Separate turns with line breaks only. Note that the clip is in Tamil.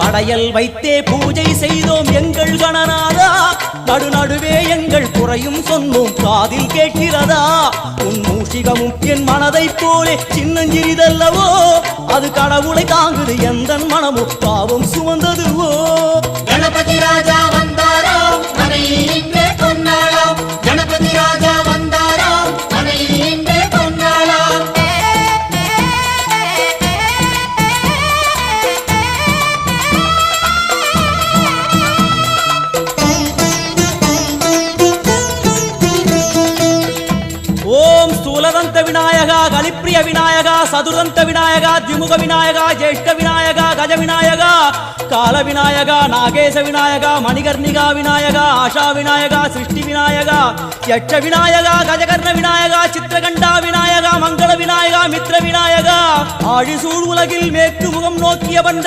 படையல் வைத்தே பூஜை செய்தோம் எங்கள் கணநாதா, நடுநடுவே எங்கள் குறையும் சொன்னோம் காதில் கேட்கிறதா. உன் மூஷிகமும் என் மனதைப் போலே சின்னஞ்சிறிதல்லவோ, அது கடவுளை தாங்குது எந்த மனமும் பாவம் சுமந்ததுவோ.
கணபதி ராஜா வந்தாரோ மனையில் இன்றே பொன்னாளாம், கணபதி ராஜா வந்தாரோ மனையில் இன்றே பொன்னாளாம்.
ஓம் ஸ்தூலதந்த விநாயகா, கலிப்பிரிய விநாயகா, சதுரந்த விநாயகா, திமுக விநாயகா, ஜேஷ்ட விநாயகா, கஜ விநாயகா, கால விநாயகா, நாகேச விநாயகா, மணிகர்ணிகா விநாயகா, ஆஷா விநாயகா, சிருஷ்டி விநாயகா, யட்ச விநாயகா, கஜகர்ண விநாயகா, சித்திரகண்டா விநாயகா, மங்கள விநாயகா, மித்ர விநாயகா, ஆழிசூழ் உலகில் மேற்கு முகம் நோக்கிய பண்ட